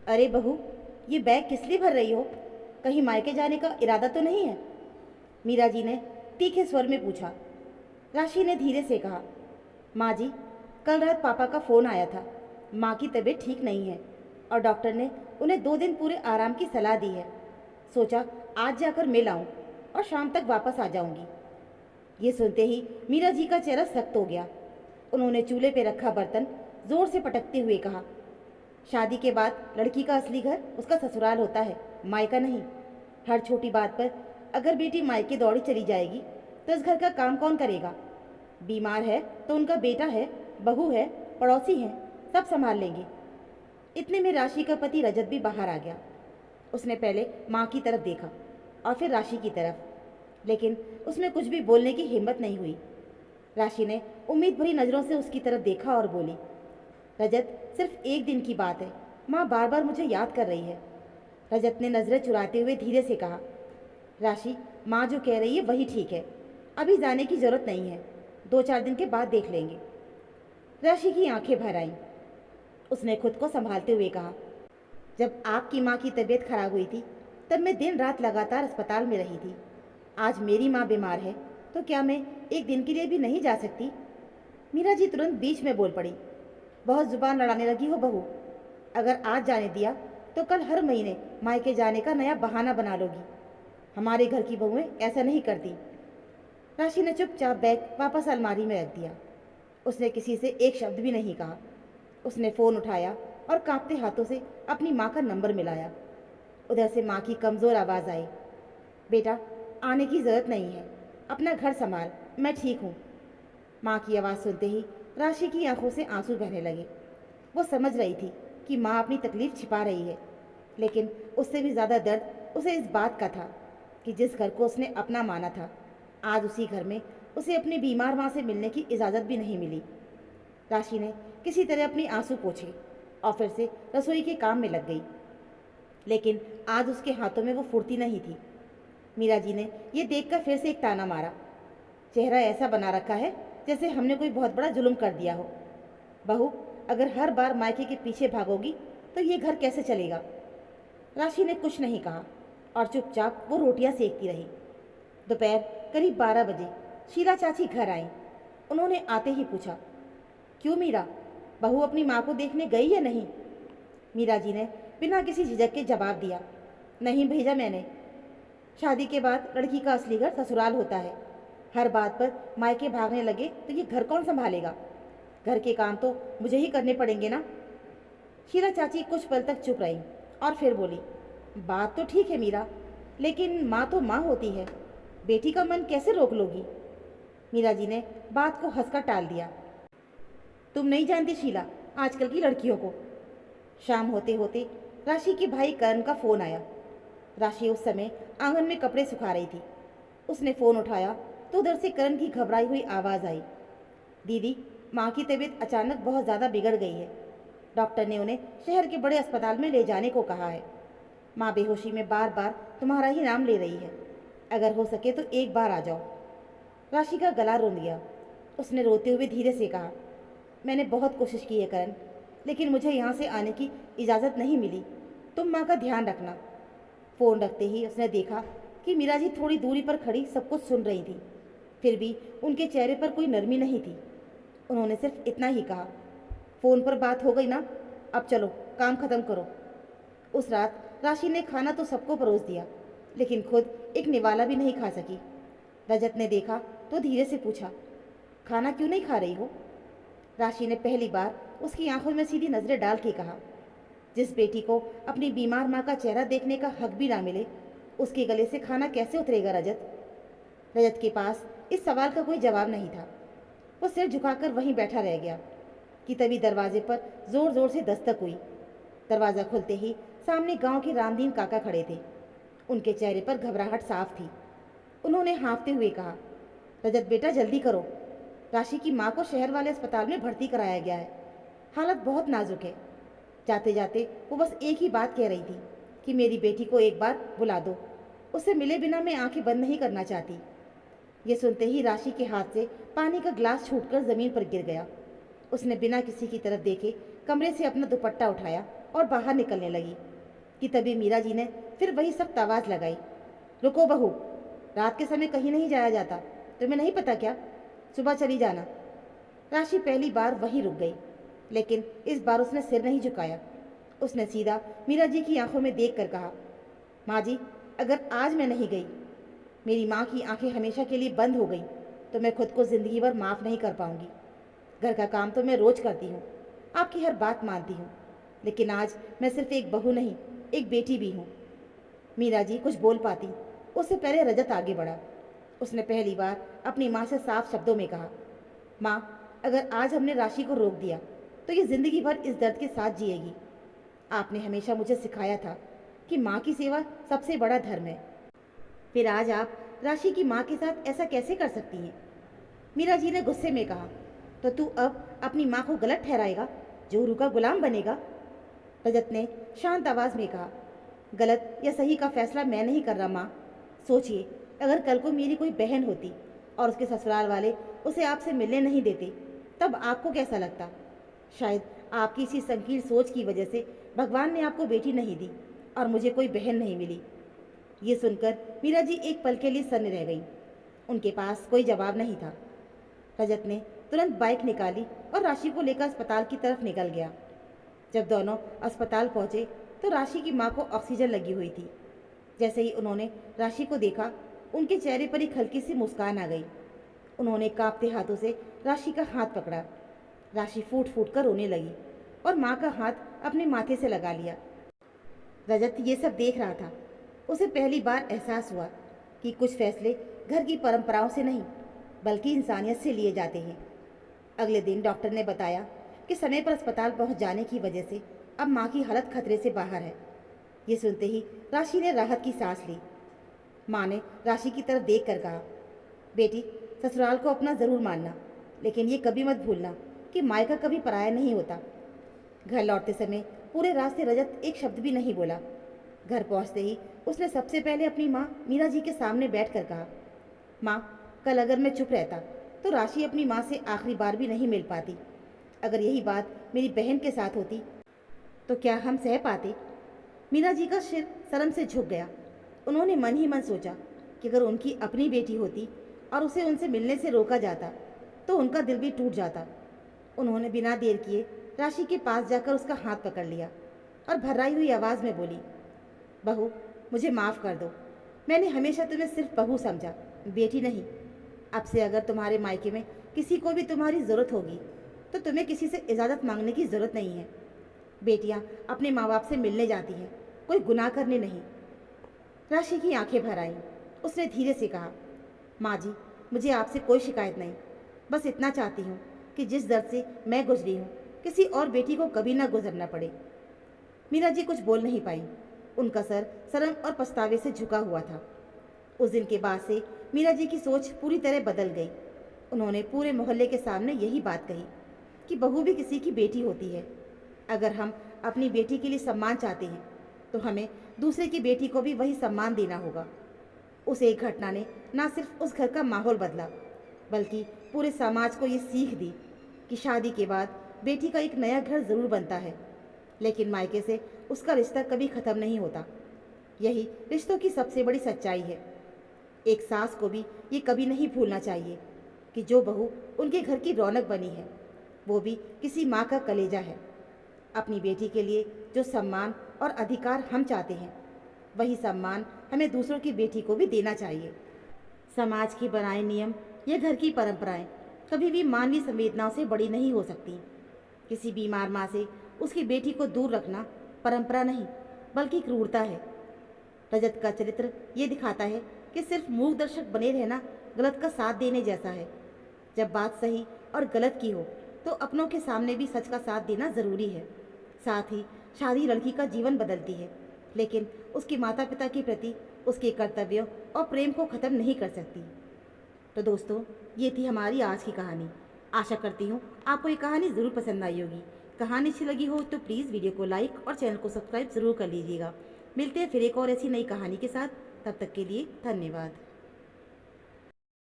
अरे बहू, ये बैग किस लिए भर रही हो? कहीं मायके जाने का इरादा तो नहीं है? मीरा जी ने तीखे स्वर में पूछा। राशि ने धीरे से कहा, माँ जी, कल रात पापा का फ़ोन आया था। माँ की तबीयत ठीक नहीं है और डॉक्टर ने उन्हें 2 दिन पूरे आराम की सलाह दी है। सोचा आज जाकर मिल आऊँ और शाम तक वापस आ जाऊँगी। ये सुनते ही मीरा जी का चेहरा सख्त हो गया। उन्होंने चूल्हे पे रखा बर्तन जोर से पटकते हुए कहा, शादी के बाद लड़की का असली घर उसका ससुराल होता है, मायका नहीं। हर छोटी बात पर अगर बेटी मायके दौड़ी चली जाएगी तो इस घर का काम कौन करेगा? बीमार है तो उनका बेटा है, बहू है, पड़ोसी हैं, सब संभाल लेंगे। इतने में राशि का पति रजत भी बाहर आ गया। उसने पहले माँ की तरफ देखा और फिर राशि की तरफ, लेकिन उसमें कुछ भी बोलने की हिम्मत नहीं हुई। राशि ने उम्मीद भरी नज़रों से उसकी तरफ देखा और बोली, रजत, सिर्फ एक दिन की बात है, माँ बार बार मुझे याद कर रही है। रजत ने नज़रें चुराते हुए धीरे से कहा, राशि, माँ जो कह रही है वही ठीक है, अभी जाने की जरूरत नहीं है, 2-4 दिन के बाद देख लेंगे। राशि की आंखें भर आईं। उसने खुद को संभालते हुए कहा, जब आपकी माँ की तबीयत खराब हुई थी तब मैं दिन रात लगातार अस्पताल में रही थी। आज मेरी माँ बीमार है तो क्या मैं एक दिन के लिए भी नहीं जा सकती? मीरा जी तुरंत बीच में बोल पड़ी, बहुत जुबान लड़ाने लगी हो बहू। अगर आज जाने दिया तो कल हर महीने मायके जाने का नया बहाना बना लोगी। हमारे घर की बहुएं ऐसा नहीं करती। राशि ने चुपचाप बैग वापस अलमारी में रख दिया। उसने किसी से एक शब्द भी नहीं कहा। उसने फ़ोन उठाया और कांपते हाथों से अपनी माँ का नंबर मिलाया। उधर से माँ की कमज़ोर आवाज़ आई, बेटा, आने की ज़रूरत नहीं है, अपना घर संभाल, मैं ठीक हूँ। माँ की आवाज़ सुनते ही राशि की आंखों से आंसू बहने लगे। वो समझ रही थी कि माँ अपनी तकलीफ़ छिपा रही है, लेकिन उससे भी ज़्यादा दर्द उसे इस बात का था कि जिस घर को उसने अपना माना था, आज उसी घर में उसे अपनी बीमार माँ से मिलने की इजाज़त भी नहीं मिली। राशि ने किसी तरह अपनी आंसू पोंछे और फिर से रसोई के काम में लग गई, लेकिन आज उसके हाथों में वो फुर्ती नहीं थी। मीरा जी ने ये देखकर फिर से एक ताना मारा, चेहरा ऐसा बना रखा है जैसे हमने कोई बहुत बड़ा जुल्म कर दिया हो। बहू, अगर हर बार मायके के पीछे भागोगी तो ये घर कैसे चलेगा? राशि ने कुछ नहीं कहा और चुपचाप वो रोटियां सेकती रही। दोपहर करीब 12 बजे शीला चाची घर आईं। उन्होंने आते ही पूछा, क्यों मीरा, बहू अपनी माँ को देखने गई या नहीं? मीरा जी ने बिना किसी झिझक के जवाब दिया, नहीं भेजा मैंने। शादी के बाद लड़की का असली घर ससुराल होता है। हर बात पर मायके भागने लगे तो ये घर कौन संभालेगा? घर के काम तो मुझे ही करने पड़ेंगे ना। शीला चाची कुछ पल तक चुप रही और फिर बोली, बात तो ठीक है मीरा, लेकिन माँ तो माँ होती है, बेटी का मन कैसे रोक लोगी? मीरा जी ने बात को हंसकर टाल दिया, तुम नहीं जानती शीला आजकल की लड़कियों को। शाम होते होते राशि के भाई करण का फ़ोन आया। राशि उस समय आंगन में कपड़े सुखा रही थी। उसने फ़ोन उठाया तो उधर से करण की घबराई हुई आवाज़ आई, दीदी, माँ की तबीयत अचानक बहुत ज़्यादा बिगड़ गई है। डॉक्टर ने उन्हें शहर के बड़े अस्पताल में ले जाने को कहा है। माँ बेहोशी में बार बार तुम्हारा ही नाम ले रही है। अगर हो सके तो एक बार आ जाओ। राशि का गला रुंध गया। उसने रोते हुए धीरे से कहा, मैंने बहुत कोशिश की है करण, लेकिन मुझे यहाँ से आने की इजाज़त नहीं मिली। तुम माँ का ध्यान रखना। फ़ोन रखते ही उसने देखा कि मीरा जी थोड़ी दूरी पर खड़ी सब कुछ सुन रही थी, फिर भी उनके चेहरे पर कोई नरमी नहीं थी। उन्होंने सिर्फ इतना ही कहा, फ़ोन पर बात हो गई ना, अब चलो काम ख़त्म करो। उस रात राशि ने खाना तो सबको परोस दिया, लेकिन खुद एक निवाला भी नहीं खा सकी। रजत ने देखा तो धीरे से पूछा, खाना क्यों नहीं खा रही हो? राशि ने पहली बार उसकी आंखों में सीधी नज़रें डाल के कहा, जिस बेटी को अपनी बीमार माँ का चेहरा देखने का हक भी ना मिले, उसके गले से खाना कैसे उतरेगा रजत? रजत के पास इस सवाल का कोई जवाब नहीं था। वो सिर झुकाकर वहीं बैठा रह गया कि तभी दरवाजे पर जोर जोर से दस्तक हुई। दरवाज़ा खुलते ही सामने गांव के रामदीन काका खड़े थे। उनके चेहरे पर घबराहट साफ थी। उन्होंने हाँफते हुए कहा, रजत बेटा, जल्दी करो, राशि की माँ को शहर वाले अस्पताल में भर्ती कराया गया है, हालत बहुत नाजुक है। जाते जाते वो बस एक ही बात कह रही थी कि मेरी बेटी को एक बार बुला दो, उससे मिले बिना मैं आंखें बंद नहीं करना चाहती। ये सुनते ही राशि के हाथ से पानी का ग्लास छूटकर ज़मीन पर गिर गया। उसने बिना किसी की तरफ देखे कमरे से अपना दुपट्टा उठाया और बाहर निकलने लगी कि तभी मीरा जी ने फिर वही सख्त आवाज़ लगाई, रुको बहू, रात के समय कहीं नहीं जाया जाता, तुम्हें नहीं पता क्या? सुबह चली जाना। राशि पहली बार वहीं रुक गई, लेकिन इस बार उसने सिर नहीं झुकाया। उसने सीधा मीरा जी की आंखों में देख कर कहा, माँ जी, अगर आज मैं नहीं गई, मेरी माँ की आंखें हमेशा के लिए बंद हो गई तो मैं खुद को ज़िंदगी भर माफ़ नहीं कर पाऊंगी। घर का काम तो मैं रोज़ करती हूँ, आपकी हर बात मानती हूँ, लेकिन आज मैं सिर्फ एक बहू नहीं, एक बेटी भी हूँ। मीरा जी कुछ बोल पाती उससे पहले रजत आगे बढ़ा। उसने पहली बार अपनी माँ से साफ शब्दों में कहा, माँ, अगर आज हमने राशि को रोक दिया तो ये ज़िंदगी भर इस दर्द के साथ जिएगी। आपने हमेशा मुझे सिखाया था कि माँ की सेवा सबसे बड़ा धर्म है, फिर आज आप राशि की माँ के साथ ऐसा कैसे कर सकती हैं? मीरा जी ने गुस्से में कहा, तो तू अब अपनी माँ को गलत ठहराएगा, जोरू का गुलाम बनेगा? रजत ने शांत आवाज़ में कहा, गलत या सही का फैसला मैं नहीं कर रहा माँ। सोचिए, अगर कल को मेरी कोई बहन होती और उसके ससुराल वाले उसे आपसे मिलने नहीं देते, तब आपको कैसा लगता? शायद आपकी इसी संकीर्ण सोच की वजह से भगवान ने आपको बेटी नहीं दी और मुझे कोई बहन नहीं मिली। ये सुनकर मीरा जी एक पल के लिए सन्न रह गई। उनके पास कोई जवाब नहीं था। रजत ने तुरंत बाइक निकाली और राशि को लेकर अस्पताल की तरफ निकल गया। जब दोनों अस्पताल पहुंचे तो राशि की माँ को ऑक्सीजन लगी हुई थी। जैसे ही उन्होंने राशि को देखा, उनके चेहरे पर एक हल्की सी मुस्कान आ गई। उन्होंने कांपते हाथों से राशि का हाथ पकड़ा। राशि फूट फूट कर रोने लगी और माँ का हाथ अपने माथे से लगा लिया। रजत ये सब देख रहा था। उसे पहली बार एहसास हुआ कि कुछ फैसले घर की परंपराओं से नहीं बल्कि इंसानियत से लिए जाते हैं। अगले दिन डॉक्टर ने बताया कि समय पर अस्पताल पहुंच जाने की वजह से अब माँ की हालत खतरे से बाहर है। ये सुनते ही राशि ने राहत की सांस ली। माँ ने राशि की तरफ देख कर कहा, बेटी, ससुराल को अपना ज़रूर मानना, लेकिन ये कभी मत भूलना कि मायका कभी पराया नहीं होता। घर लौटते समय पूरे रास्ते रजत एक शब्द भी नहीं बोला। घर पहुंचते ही उसने सबसे पहले अपनी माँ मीरा जी के सामने बैठकर कहा, माँ, कल अगर मैं चुप रहता तो राशि अपनी माँ से आखिरी बार भी नहीं मिल पाती। अगर यही बात मेरी बहन के साथ होती तो क्या हम सह पाते? मीरा जी का सिर शर्म से झुक गया। उन्होंने मन ही मन सोचा कि अगर उनकी अपनी बेटी होती और उसे उनसे मिलने से रोका जाता तो उनका दिल भी टूट जाता। उन्होंने बिना देर किए राशि के पास जाकर उसका हाथ पकड़ लिया और भर्राई हुई आवाज़ में बोली, बहू, मुझे माफ़ कर दो। मैंने हमेशा तुम्हें सिर्फ बहू समझा, बेटी नहीं। अब से अगर तुम्हारे मायके में किसी को भी तुम्हारी ज़रूरत होगी तो तुम्हें किसी से इजाज़त मांगने की ज़रूरत नहीं है। बेटियां अपने माँ बाप से मिलने जाती हैं, कोई गुनाह करने नहीं। राशि की आंखें भर आईं। उसने धीरे से कहा, माँ जी, मुझे आपसे कोई शिकायत नहीं, बस इतना चाहती हूँ कि जिस दर्द से मैं गुजरी हूँ किसी और बेटी को कभी ना गुजरना पड़े। मीरा जी कुछ बोल नहीं पाई। उनका सर शर्म और पछतावे से झुका हुआ था। उस दिन के बाद से मीरा जी की सोच पूरी तरह बदल गई। उन्होंने पूरे मोहल्ले के सामने यही बात कही कि बहू भी किसी की बेटी होती है। अगर हम अपनी बेटी के लिए सम्मान चाहते हैं तो हमें दूसरे की बेटी को भी वही सम्मान देना होगा। उस एक घटना ने न सिर्फ उस घर का माहौल बदला बल्कि पूरे समाज को ये सीख दी कि शादी के बाद बेटी का एक नया घर ज़रूर बनता है, लेकिन मायके से उसका रिश्ता कभी ख़त्म नहीं होता। यही रिश्तों की सबसे बड़ी सच्चाई है। एक सास को भी ये कभी नहीं भूलना चाहिए कि जो बहू उनके घर की रौनक बनी है वो भी किसी माँ का कलेजा है। अपनी बेटी के लिए जो सम्मान और अधिकार हम चाहते हैं वही सम्मान हमें दूसरों की बेटी को भी देना चाहिए। समाज के बनाए नियम या घर की परंपराएं कभी भी मानवीय संवेदनाओं से बड़ी नहीं हो सकती। किसी बीमार माँ से उसकी बेटी को दूर रखना परंपरा नहीं बल्कि क्रूरता है। रजत का चरित्र ये दिखाता है कि सिर्फ मूक दर्शक बने रहना गलत का साथ देने जैसा है। जब बात सही और गलत की हो तो अपनों के सामने भी सच का साथ देना ज़रूरी है। साथ ही शादी लड़की का जीवन बदलती है, लेकिन उसके माता पिता के प्रति उसके कर्तव्यों और प्रेम को ख़त्म नहीं कर सकती। तो दोस्तों, ये थी हमारी आज की कहानी। आशा करती हूँ आपको ये कहानी ज़रूर पसंद आई होगी। कहानी अच्छी लगी हो तो प्लीज़ वीडियो को लाइक और चैनल को सब्सक्राइब ज़रूर कर लीजिएगा। मिलते हैं फिर एक और ऐसी नई कहानी के साथ। तब तक के लिए धन्यवाद।